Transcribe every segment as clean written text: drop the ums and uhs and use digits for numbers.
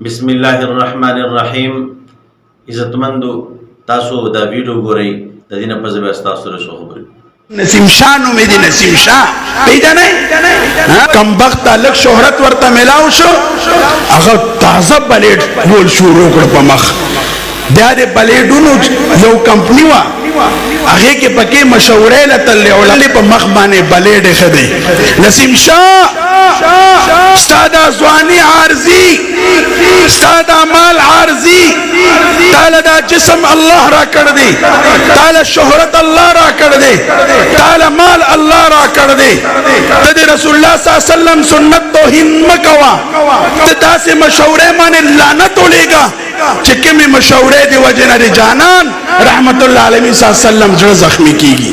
بسم الله الرحمن الرحیم. عزتمندو تاسو دا ویډیو ګورئ د دې نه په ځای تاسو سره څه خبرې. نسیم شاه نو مې دي نسیم شاه پیدا نه کم وخت الک شهرت ورته ملاو شو هغه تازه بلیډ ول شروع کړ په مخ دا د بلیډونو یو کمپنی وا هغه کې پکې مشورې لته لولې په مخ باندې بلیډ خدي نسیم شاه استاد ازوانی عارضی استاد مال عارضی تعالی دا جسم الله را کړ دی تعالی شهرت الله را کړ دی تعالی مال الله را کړ دی ته رسول الله صلی الله علیه وسلم سنت توهین مکوا ته داسې مشورې باندې لعنت ولېګا چې کومې مشورې دی وجنه دی جانان رحمت الله علیه صلی الله علیه وسلم زړه زخمی کیږي.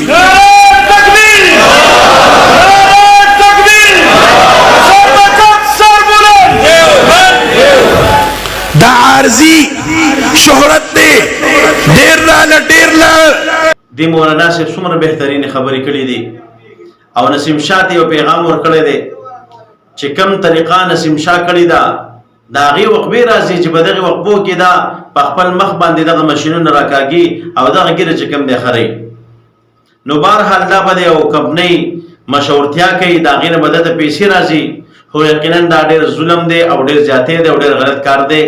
دا عارضی شهرت دی ډیر لا دی مولانا صاحب څومره بهترین خبرې کړې دي او نسیم شاه ته یو پیغام ورکړی دی چې کوم طریقه نسیم شاه کړې ده دا هغې وقبې راځي چې په دغې وقبو کې دا په خپل مخ باندې دغه مشینونه راکاږي او دغه ګیره چې کوم دی خرئ نو بهرحال دا به د یو کمپنۍ مشورتیا کوي د هغې نه به دته پیسې راځي خو یقینا دا ډېر ظلم دی او ډېر زیاتی دی او ډېر غلط کار دی.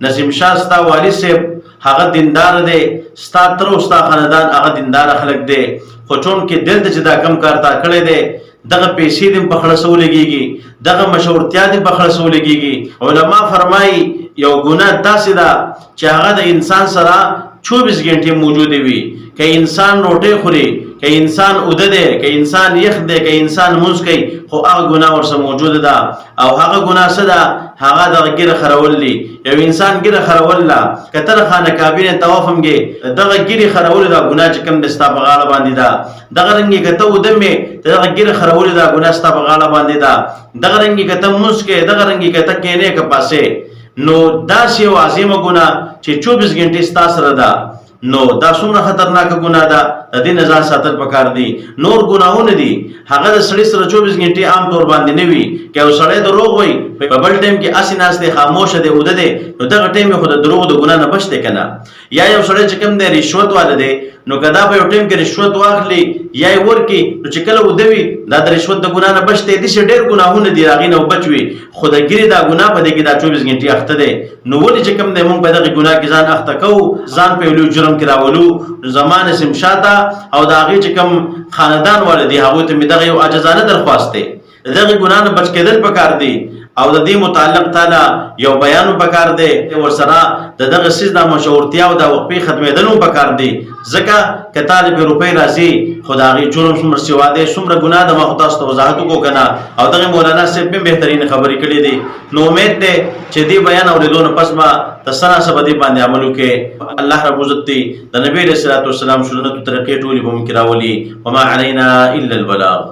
نسیم شاه ستا والد صاحب هغه دیندار دی ستا تر او ستا خاندان هغه دینداره خلک دی خو چونکې دلته چې دا کم کار تا کړی دی دغه پیسې دې په خړه څه ولګېږي دغه مشورتیا دې په خړه څه ولګېږي. علما فرمایي یو ګناه داسې ده چې هغه د انسان سره 24 غنټې موجودې وي که انسان روټۍ خوري که انسان اوده دی که انسان یخ دی که انسان مونځ کوي خو هغه ګناه ورسره موجوده ده او هغه ګناه څه ده هغه دغه ګیره خرول دي. یو انسان ګیره خرول له که ته د خانه کعبې نه طواف هم کې دغه ګیرې خرول دا ګناه چې کوم دی ستا په غاړه باندې ده. دغه رنګې که ته اوده مې دغه ګیره خرول دا ګناه ستا په غاړه باندې ده. دغه رنګې که ته مونځ کوې دغه رنګې که ته کښېنې که پاسې نو داسې یو عظیمه ګناه چې 24 غنټې ستا سره ده نو دا څومره خطرناکه ګناه ده د دې نه ځان ساتل پکار دي. نور ګناهونه دي هغه د سړي سره 24 غنټې عام طور باندې نه وي که یو سړی دروغ وایي په بل ټایم کې هسې ناست دی خاموشه دی اوده دی نو دغه ټایم یې خو د دروغو د ګناه نه بچ دی که نه. یا یو سړی چې کوم دی رشوت والا دی نو که دا په یو ټایم کې رشوت واخلي یا یې ورکړي نو چې کله اوده وي دا د رشوت د ګناه نه بچ دی. داسې ډېر ګناهونه دي هغې نه بچ وي خو د ګیرې دا ګناه په دې کې دا 24 غنټې اخته دی. نو ولې چې کوم دی مونږ په دغې ګناه کې ځان اخته کوو ځان په یو لوی جرم کې راولو نو زما نسیم شاه ته او د هغې چې کوم خاندان والا دي هغوی ته مې دغه یو عاجزانه درخواست دی د دغې ګناه نه بچ کېدل پکار دی او د دې متعلق تعالی یو بیان پکار دی ورسره د دغه څیز د مشورتیا او د وقفې ختمېدل هم پکار دی ځکه که طالب روپۍ راځي خو د هغې جرم څومره سوا دی څومره ګناه ده ما خو تاسو ته وضاحت وکړو که نه او دغې مولانا صاحب هم بهترین خبرې کړې دي. نو امید دی چې دې بیان اورېدو نه پس به ته څه ناڅه به دې باندې عمل وکړې. الله رب عزت دی د نبي علیه الصلاة والسلام سنتو طریقې ټولې به مونږ کې راولي وما علینا الا البلاغ.